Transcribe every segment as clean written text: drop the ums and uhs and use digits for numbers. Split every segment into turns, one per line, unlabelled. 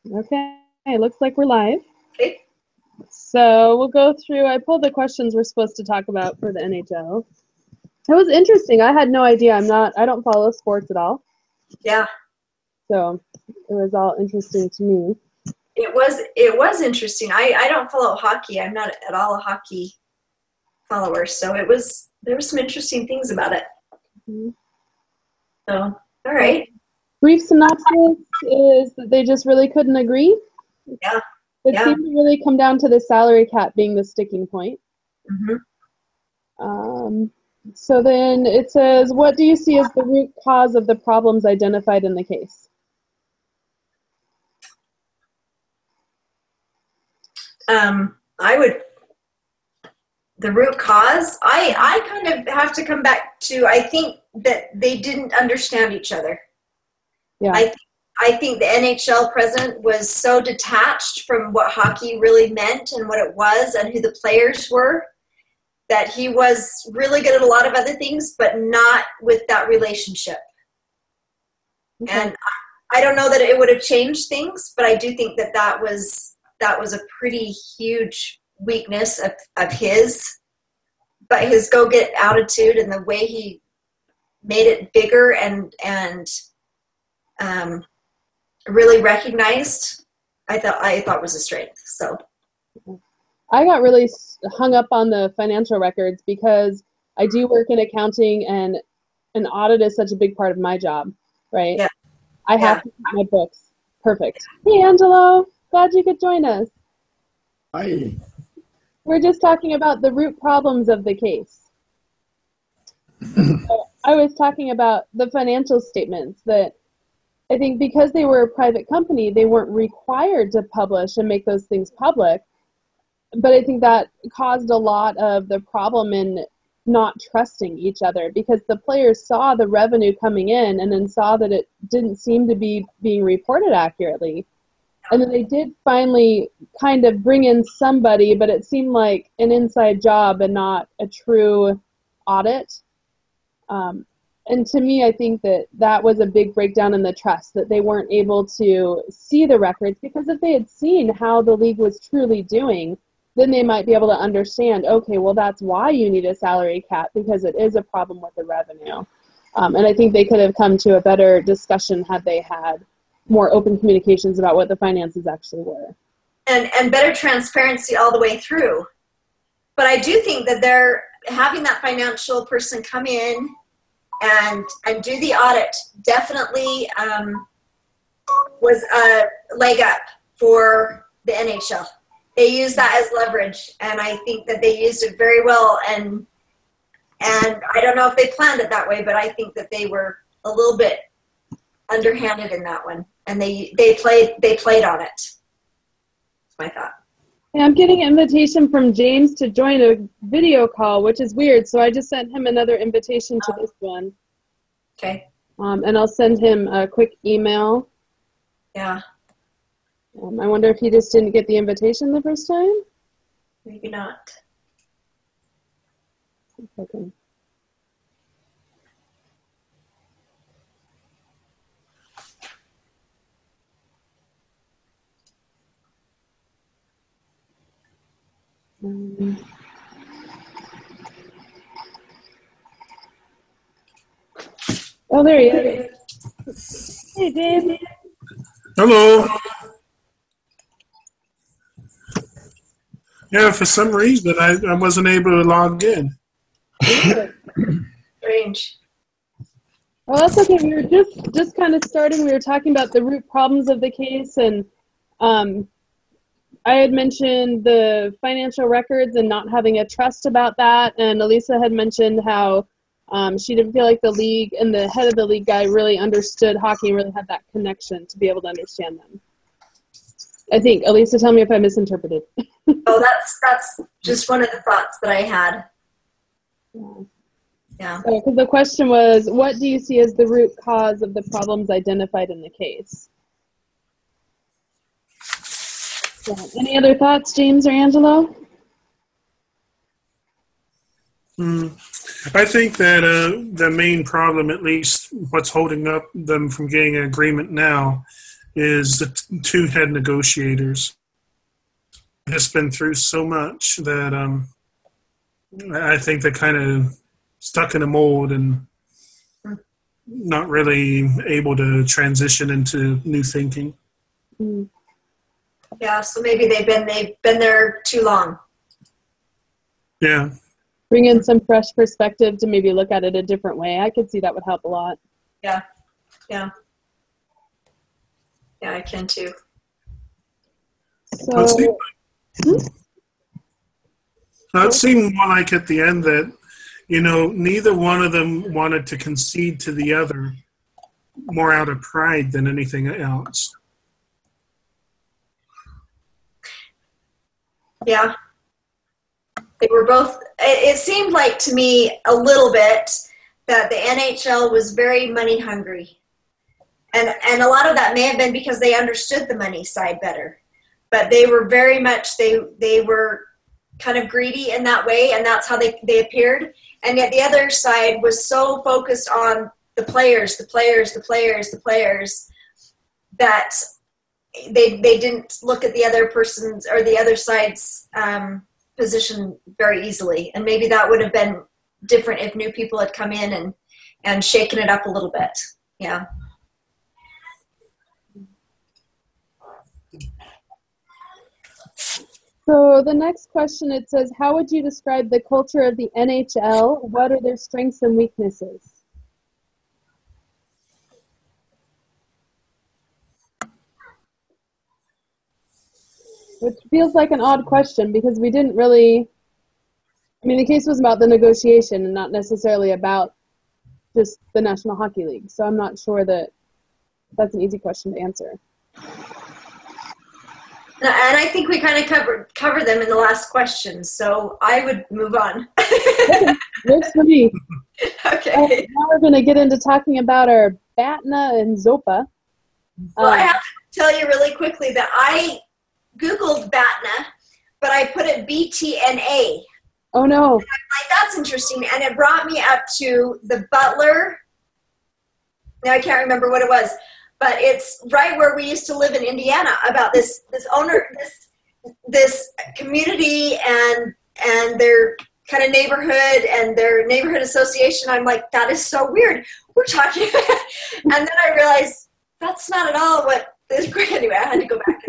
Okay, looks like we're live.
Okay.
So we'll go through, I pulled the questions we're supposed to talk about for the NHL. It was interesting. I had no idea. I don't follow sports at all.
Yeah.
So it was all interesting to me.
It was interesting. I don't follow hockey. I'm not at all a hockey follower. So there were some interesting things about it.
Mm-hmm.
So, all right.
Brief synopsis is that they just really couldn't agree.
Yeah.
It seemed to really come down to the salary cap being the sticking point.
Mm-hmm.
So then it says, what do you see as the root cause of the problems identified in the case?
The root cause, I kind of have to come back to, I think that they didn't understand each other.
Yeah.
I think the NHL president was so detached from what hockey really meant and what it was and who the players were that he was really good at a lot of other things, but not with that relationship. Okay. And I don't know that it would have changed things, but I do think that was a pretty huge weakness of his. But his go-get attitude and the way he made it bigger and really recognized, I thought was a strength. So
I got really hung up on the financial records because I do work in accounting, and an audit is such a big part of my job, right?
Yeah.
I have to keep my books perfect. Hey, Angelo, glad you could join us.
Hi.
We're just talking about the root problems of the case. So I was talking about the financial statements that I think because they were a private company, they weren't required to publish and make those things public. But I think that caused a lot of the problem in not trusting each other, because the players saw the revenue coming in and then saw that it didn't seem to be being reported accurately. And then they did finally kind of bring in somebody, but it seemed like an inside job and not a true audit. And to me, I think that was a big breakdown in the trust, that they weren't able to see the records, because if they had seen how the league was truly doing, then they might be able to understand, okay, well, that's why you need a salary cap, because it is a problem with the revenue. And I think they could have come to a better discussion had they had more open communications about what the finances actually were.
And better transparency all the way through. But I do think that they're having that financial person come in and do the audit definitely was a leg up for the NHL. They used that as leverage, and I think that they used it very well. And I don't know if they planned it that way, but I think that they were a little bit underhanded in that one, and they played on it. That's my thought.
Yeah, I'm getting an invitation from James to join a video call, which is weird. So I just sent him another invitation to this one.
Okay.
And I'll send him a quick email.
Yeah.
I wonder if he just didn't get the invitation the first time?
Maybe not.
Okay. Oh, there he is. Hey, James.
Hello. Yeah, for some reason I wasn't able to log in.
Strange.
Well, that's okay. We were just kind of starting. We were talking about the root problems of the case, and I had mentioned the financial records and not having a trust about that, and Elisa had mentioned how she didn't feel like the league and the head of the league guy really understood hockey and really had that connection to be able to understand them. I think. Elisa, tell me if I misinterpreted.
Oh, that's just one of the thoughts that I had. Yeah.
Because the question was, what do you see as the root cause of the problems identified in the case? So, any other thoughts, James or Angelo?
I think that the main problem, at least what's holding up them from getting an agreement now, is the two head negotiators. Just been through so much that I think they're kind of stuck in a mold and not really able to transition into new thinking.
Yeah, so maybe they've been there too long.
Yeah.
Bring in some fresh perspective to maybe look at it a different way. I could see that would help a lot.
Yeah, I can too.
So,
it seemed more like at the end that, neither one of them wanted to concede to the other more out of pride than anything else.
Yeah. They were both, it seemed like to me a little bit that the NHL was very money hungry. And a lot of that may have been because they understood the money side better. But they were very much, they were kind of greedy in that way, and that's how they appeared. And yet the other side was so focused on the players, that they didn't look at the other person's or the other side's position very easily. And maybe that would have been different if new people had come in and shaken it up a little bit. Yeah.
So the next question, it says, how would you describe the culture of the NHL? What are their strengths and weaknesses? Which feels like an odd question because we didn't really, the case was about the negotiation and not necessarily about just the National Hockey League. So I'm not sure that that's an easy question to answer.
And I think we kind of covered them in the last question, so I would move on.
Okay, works for me.
Okay.
Now we're going to get into talking about our BATNA and ZOPA.
Well, I have to tell you really quickly that I Googled BATNA, but I put it BTNA.
Oh, no.
And I'm like, that's interesting. And it brought me up to the Butler. Now I can't remember what it was. But it's right where we used to live in Indiana, about this owner, this community and their kind of neighborhood and their neighborhood association. I'm like, that is so weird. We're talking, and then I realized that's not at all what this. Anyway, I had to go back.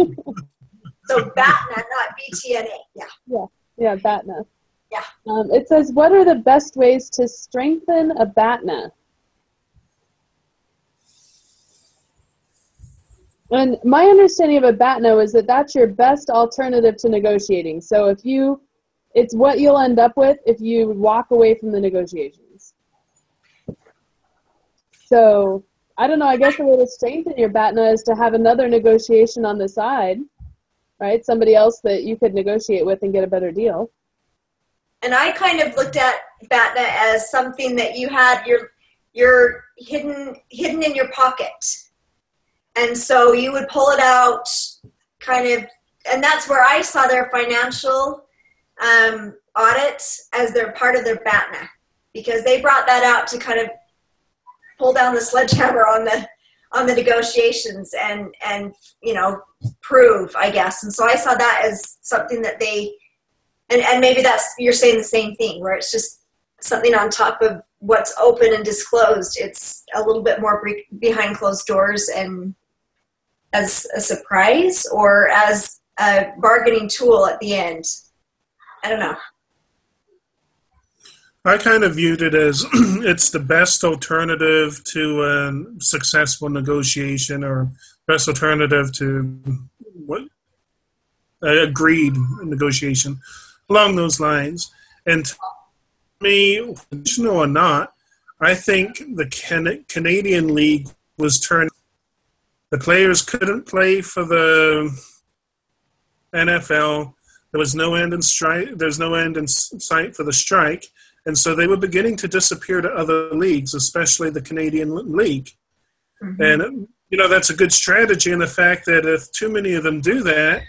So BATNA, not BTNA.
Yeah, BATNA.
Yeah.
It says, what are the best ways to strengthen a BATNA? And my understanding of a BATNA is that that's your best alternative to negotiating. So it's what you'll end up with if you walk away from the negotiations. So, I don't know, I guess the way to strengthen your BATNA is to have another negotiation on the side, right? Somebody else that you could negotiate with and get a better deal.
And I kind of looked at BATNA as something that you had your hidden in your pocket. And so you would pull it out kind of, and that's where I saw their financial audit as their part of their BATNA, because they brought that out to kind of pull down the sledgehammer on the negotiations and prove, I guess. And so I saw that as something that they, and maybe you're saying the same thing, where it's just something on top of what's open and disclosed. It's a little bit more behind closed doors and as a surprise or as a bargaining tool at the end. I don't know.
I kind of viewed it as it's the best alternative to a successful negotiation, or best alternative to what agreed negotiation along those lines. And to me, traditional or not, I think the Canadian League was turned. The players couldn't play for the NFL. There was no end in strike. There's no end in sight for the strike. And so they were beginning to disappear to other leagues, especially the Canadian League. Mm-hmm. And, that's a good strategy in the fact that if too many of them do that,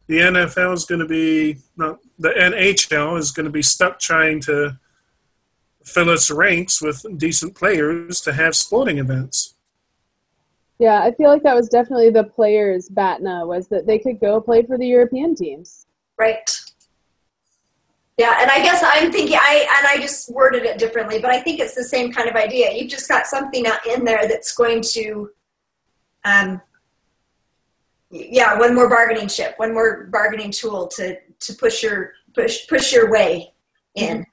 the NFL is going to be, the NHL is going to be stuck trying to fill its ranks with decent players to have sporting events.
Yeah, I feel like that was definitely the players' BATNA, was that they could go play for the European teams.
Right. Yeah, and I guess I'm thinking, I just worded it differently, but I think it's the same kind of idea. You've just got something out in there that's going to, one more bargaining chip, one more bargaining tool to push your way in.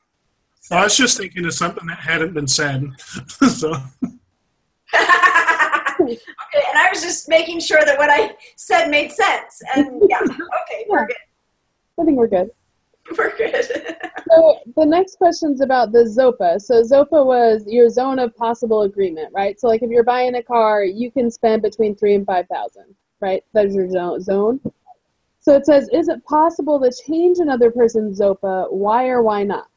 I was just thinking of something that hadn't been said. So.
Okay, and I was just making sure that what I said made sense. And yeah, okay, we're good.
I think we're good.
We're good.
So the next question's about the ZOPA. So ZOPA was your zone of possible agreement, right? So like if you're buying a car, you can spend between $3,000 and $5,000, right? That's your zone. So it says, is it possible to change another person's ZOPA? Why or why not?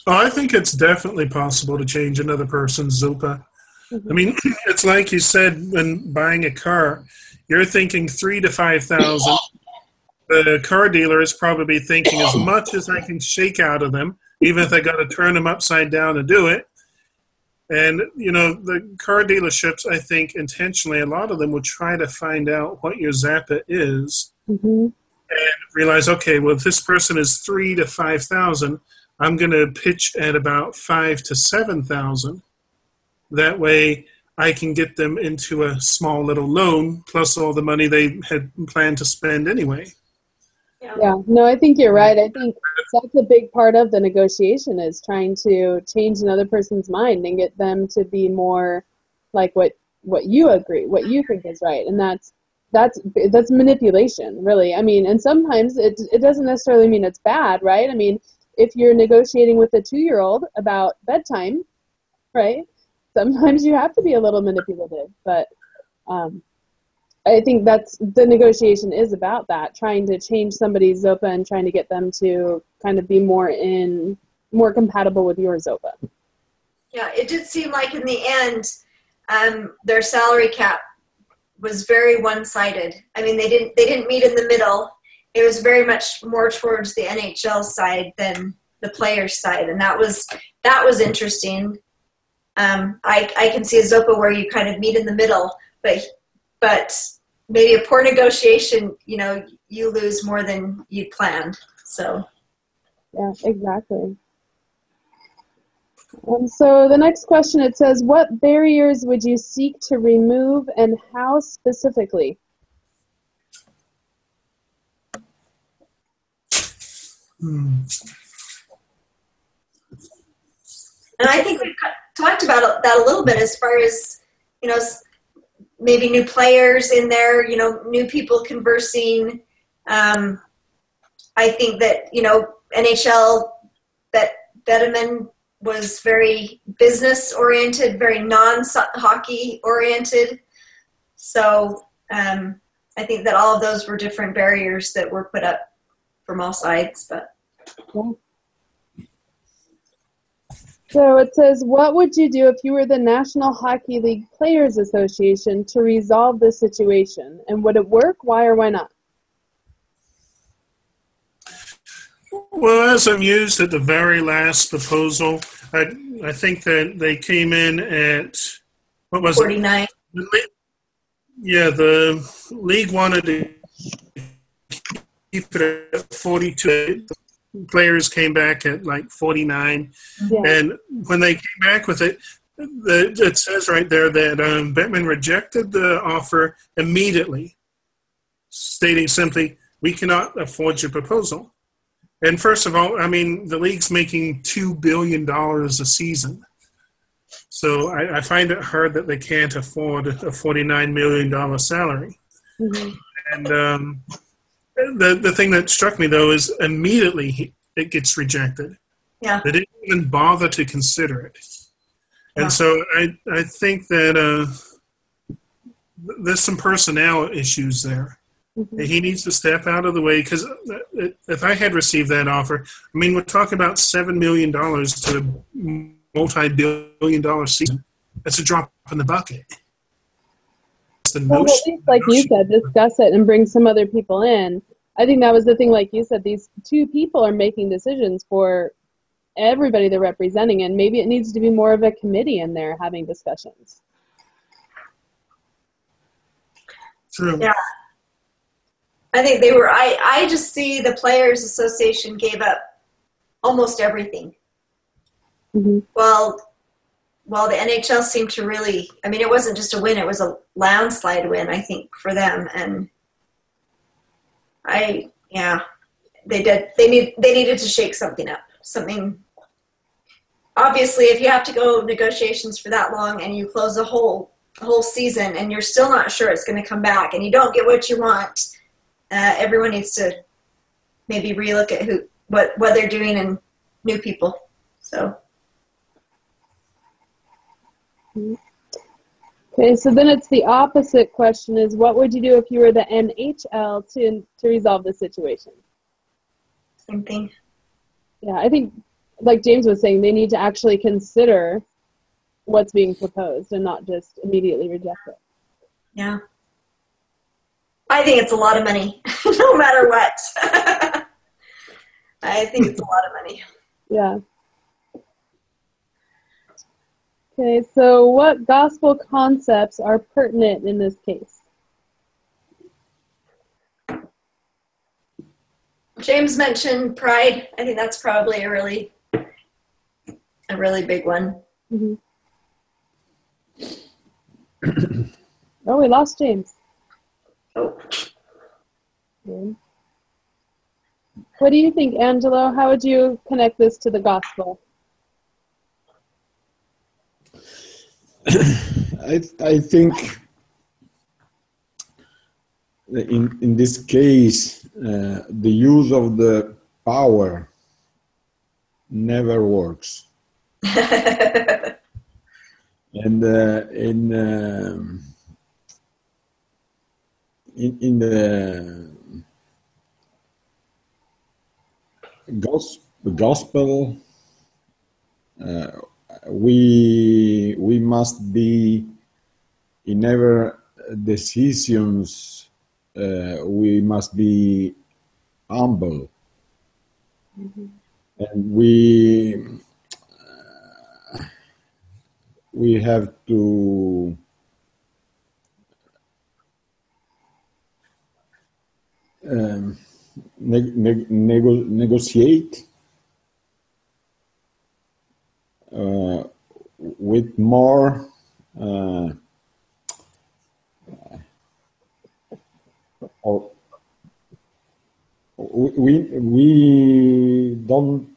Well, I think it's definitely possible to change another person's ZOPA. I mean, it's like you said when buying a car, you're thinking $3,000 to $5,000. The car dealer is probably thinking as much as I can shake out of them, even if I got to turn them upside down to do it. And, you know, the car dealerships, I think, intentionally, a lot of them would try to find out what your ZAPA is and realize, okay, well, if this person is $3,000 to $5,000, I'm going to pitch at about $5,000 to $7,000. That way I can get them into a small little loan plus all the money they had planned to spend anyway.
Yeah, no, I think you're right. I think that's a big part of the negotiation, is trying to change another person's mind and get them to be more like what you agree, what you think is right. And that's manipulation, really. I mean, and sometimes it doesn't necessarily mean it's bad, right? I mean, if you're negotiating with a 2-year-old about bedtime, right, sometimes you have to be a little manipulative. But I think that's the negotiation is about that, trying to change somebody's ZOPA and trying to get them to kind of be more compatible with your ZOPA.
Yeah, it did seem like in the end, their salary cap was very one-sided. I mean, they didn't meet in the middle. It was very much more towards the NHL side than the players' side, and that was interesting. I can see a ZOPA where you kind of meet in the middle, but maybe a poor negotiation, you know, you lose more than you planned. So
yeah, exactly. So the next question, it says, what barriers would you seek to remove and how specifically?
And I think we've talked about that a little bit as far as, you know, maybe new players in there, you know, new people conversing. I think that, you know, NHL, that Bedeman was very business oriented, very non-hockey oriented. So I think that all of those were different barriers that were put up from all sides. But
yeah. So it says, what would you do if you were the National Hockey League Players Association to resolve this situation? And would it work? Why or why not?
Well, as I'm used at the very last proposal, I think that they came in at, what was
49.
it? Yeah, the league wanted to keep it at 42. Players came back at like 49.
Yeah.
And when they came back with it, it says right there that Bettman rejected the offer immediately, stating simply, we cannot afford your proposal. And first of all, I mean, the league's making $2 billion a season. So I find it hard that they can't afford a $49 million salary.
Mm-hmm.
And the thing that struck me, though, is immediately it gets rejected.
Yeah.
They didn't even bother to consider it. And so I think that there's some personnel issues there. Mm-hmm. He needs to step out of the way, because if I had received that offer, I mean, we're talking about $7 million to a multi-billion-dollar season. That's a drop in the bucket.
Well, at least, like you said, discuss it and bring some other people in. I think that was the thing, like you said, these two people are making decisions for everybody they're representing, and maybe it needs to be more of a committee in there having discussions.
True.
Yeah. I think they were, I just see the Players Association gave up almost everything.
Mm-hmm.
Well, the NHL seemed to really, I mean, it wasn't just a win, it was a landslide win, I think, for them. And they needed to shake something up. Something, obviously, if you have to go negotiations for that long and you close a whole season and you're still not sure it's going to come back and you don't get what you want, everyone needs to maybe relook at what they're doing and new people. So.
Okay, so then it's the opposite question is, what would you do if you were the NHL to resolve the situation?
Same thing.
Yeah, I think, like James was saying, they need to actually consider what's being proposed and not just immediately reject it.
Yeah. I think it's a lot of money, no matter what. I think it's a lot of money.
Yeah. Okay, so what gospel concepts are pertinent in this case?
James mentioned pride. I think that's probably a really big one.
Mm-hmm. Oh, we lost James.
Oh.
Good. What do you think, Angelo? How would you connect this to the gospel?
I think in this case, the use of the power never works. And in the gospel, we must be in every decisions. We must be humble,
Mm-hmm.
and we have to negotiate with more or we don't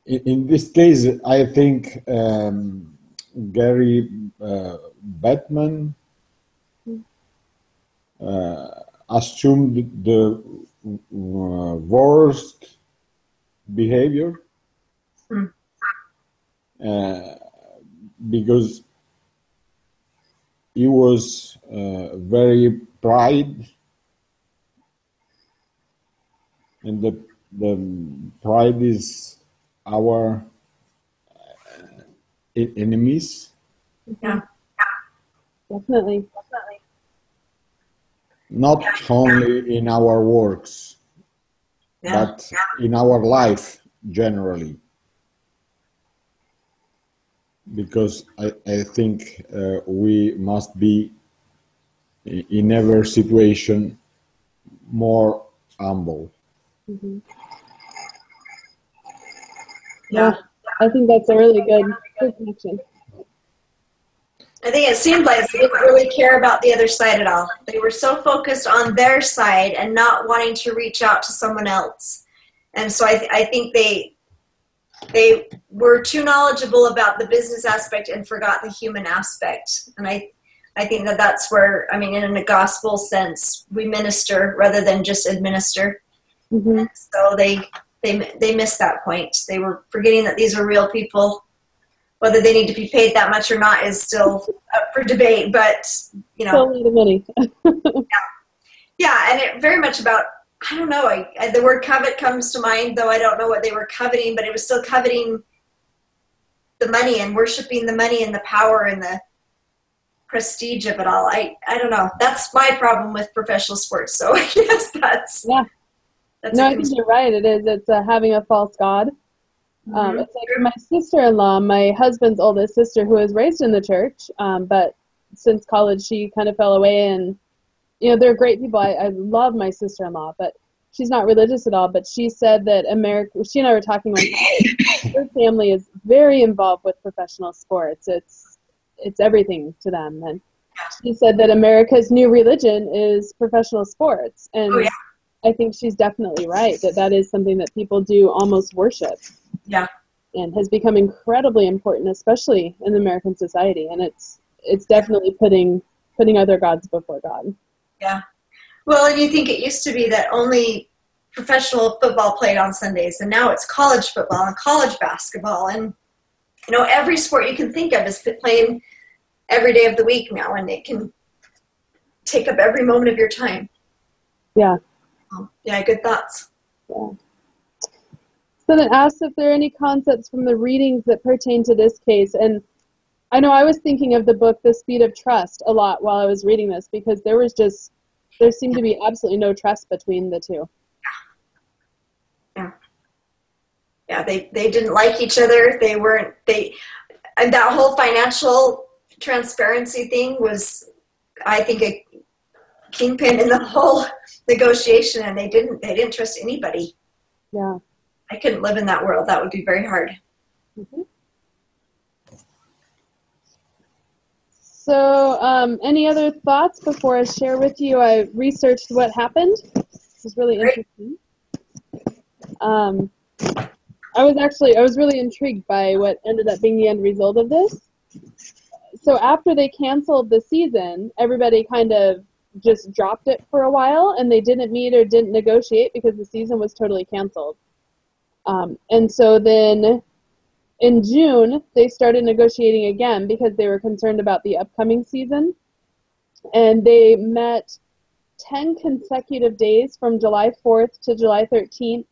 in this case I think Gary Bettman assumed the worst behavior because he was very pride, and the pride is our enemies.
Yeah.
Definitely.
Not only in our works, but in our life generally. Because I think we must be, in every situation, more humble.
Mm-hmm. Yeah, I think that's a really good connection.
I think it seemed like they didn't really care about the other side at all. They were so focused on their side and not wanting to reach out to someone else. And so I think they were too knowledgeable about the business aspect and forgot the human aspect. And I think that's where, I mean, in a gospel sense, we minister rather than just administer.
Mm-hmm.
So they missed that point. They were forgetting that these are real people. Whether they need to be paid that much or not is still up for debate, but, you know.
Still need the money.
Yeah, and it very much about, I don't know, the word covet comes to mind, though I don't know what they were coveting, but it was still coveting the money and worshiping the money and the power and prestige of it all. I don't know. That's my problem with professional sports. So I guess that's
no, I think you're right. It is. It's having a false god. It's like my sister-in-law, my husband's oldest sister, who was raised in the church, but since college she kind of fell away. And they're great people. I love my sister-in-law, but she's not religious at all. But she said that she and I were talking one time, her family is very involved with professional sports. It's everything to them. And she said that America's new religion is professional sports. And I think she's definitely right, that is something that people do almost worship.
Yeah.
And has become incredibly important, especially in American society. And it's definitely putting other gods before God.
Yeah. Well, and you think it used to be that only professional football played on Sundays, and now it's college football and college basketball, and every sport you can think of is playing every day of the week now, and it can take up every moment of your time.
Yeah.
Yeah, good thoughts.
Yeah. So then asked if there are any concepts from the readings that pertain to this case. And I know I was thinking of the book, The Speed of Trust, a lot while I was reading this, because there seemed to be absolutely no trust between the two.
Yeah, they didn't like each other. And that whole financial transparency thing was, I think, a kingpin in the whole negotiation, and they didn't trust anybody.
Yeah.
I couldn't live in that world. That would be very hard.
Mm-hmm. So any other thoughts before I share with you? I researched what happened. This is really interesting. I was really intrigued by what ended up being the end result of this. So after they canceled the season, everybody kind of just dropped it for a while, and they didn't meet or didn't negotiate because the season was totally canceled. And so then in June, they started negotiating again because they were concerned about the upcoming season. And they met 10 consecutive days from July 4th to July 13th.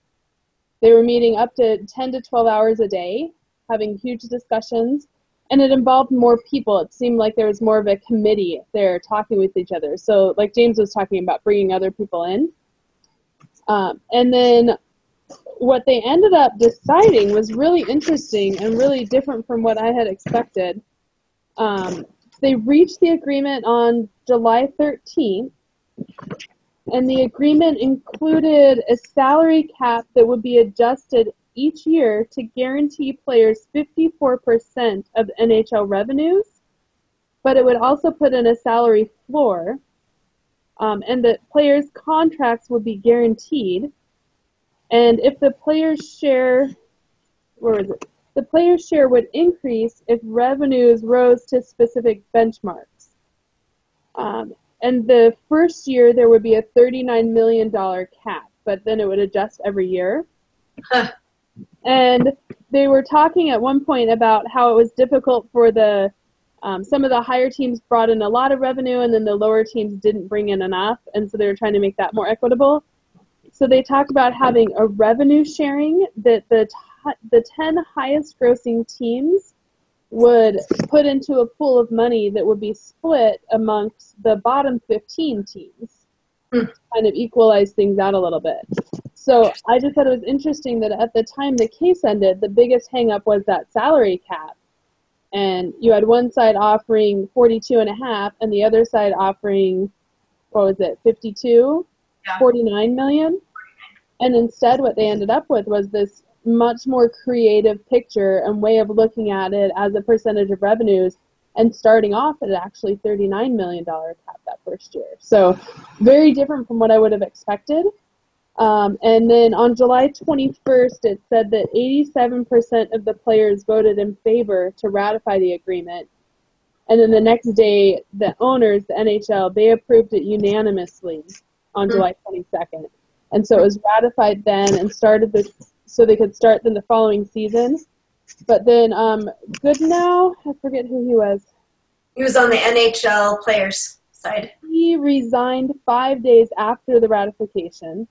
They were meeting up to 10 to 12 hours a day, having huge discussions, and it involved more people. It seemed like there was more of a committee there talking with each other. So like James was talking about, bringing other people in. And then what they ended up deciding was really interesting and really different from what I had expected. They reached the agreement on July 13th, and the agreement included a salary cap that would be adjusted each year to guarantee players 54% of NHL revenues, but it would also put in a salary floor, and that players' contracts would be guaranteed. And if the players' share, the players' share would increase if revenues rose to specific benchmarks. And the first year there would be a $39 million cap, but then it would adjust every year. And they were talking at one point about how it was difficult for some of the higher teams brought in a lot of revenue, and then the lower teams didn't bring in enough, and so they were trying to make that more equitable. So they talked about having a revenue sharing that the 10 highest grossing teams would put into a pool of money that would be split amongst the bottom 15 teams, kind of equalize things out a little bit. So I just thought it was interesting that at the time the case ended, the biggest hang-up was that salary cap. And you had one side offering 42.5 and the other side offering, 52? Yeah. 49 million. And instead what they ended up with was this much more creative picture and way of looking at it as a percentage of revenues, and starting off at actually $39 million cap that first year. So very different from what I would have expected. And then on July 21st, it said that 87% of the players voted in favor to ratify the agreement. And then the next day, the owners, the NHL, they approved it unanimously on July 22nd. And so it was ratified then and started this, so they could start then the following season. But then Goodnow, I forget who he was.
He was on the NHL players side.
He resigned 5 days after the ratification.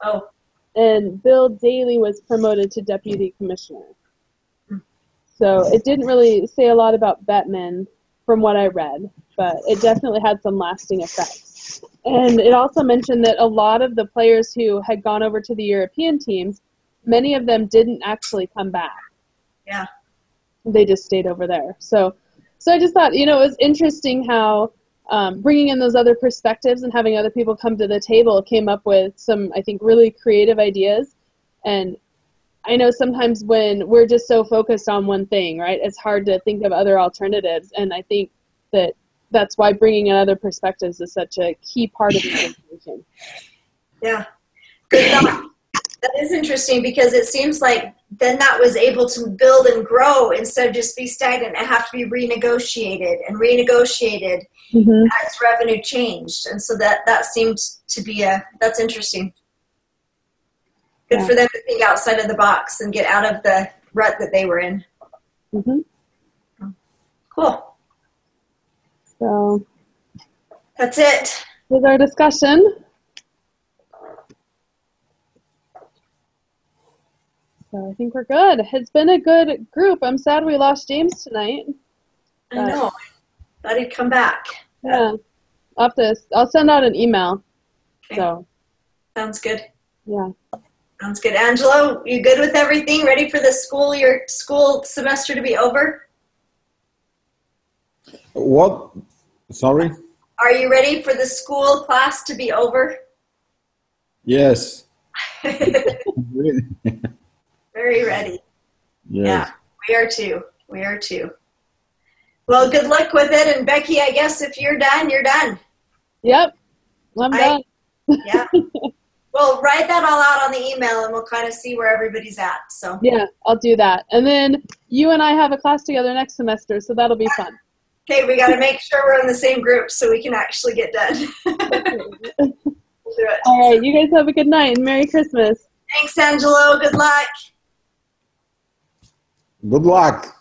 Oh.
And Bill Daly was promoted to deputy commissioner. So it didn't really say a lot about Bettman from what I read. but it definitely had some lasting effects. And it also mentioned that a lot of the players who had gone over to the European teams, many of them didn't actually come back.
Yeah.
They just stayed over there. So I just thought, it was interesting how bringing in those other perspectives and having other people come to the table came up with some, I think, really creative ideas. And I know sometimes when we're just so focused on one thing, right, it's hard to think of other alternatives. And I think that's why bringing in other perspectives is such a key part of the conversation.
Yeah. Good thought. That is interesting because it seems like then that was able to build and grow instead of just be stagnant and have to be renegotiated as revenue changed. And so that seemed to be that's interesting. Good for them to think outside of the box and get out of the rut that they were in.
Mm-hmm.
Cool.
So
that's it.
With our discussion. So I think we're good. It's been a good group. I'm sad we lost James tonight.
I know. Thought he'd come back.
Yeah. I'll send out an email. Okay. So.
Sounds good.
Yeah.
Sounds good. Angelo, you good with everything? Ready for your school semester to be over?
What? Sorry?
Are you ready for the school class to be over?
Yes.
Very ready.
Yes.
Yeah, we are too. Well, good luck with it. And Becky, I guess if you're done, you're done.
Yep, I'm done.
Yeah. Well, write that all out on the email and we'll kind of see where everybody's at. So
yeah, I'll do that. And then you and I have a class together next semester, so that'll be fun.
Okay, we got to make sure we're in the same group so we can actually get done. We'll do it.
All right, you guys have a good night and Merry Christmas.
Thanks, Angelo. Good luck.
Good luck.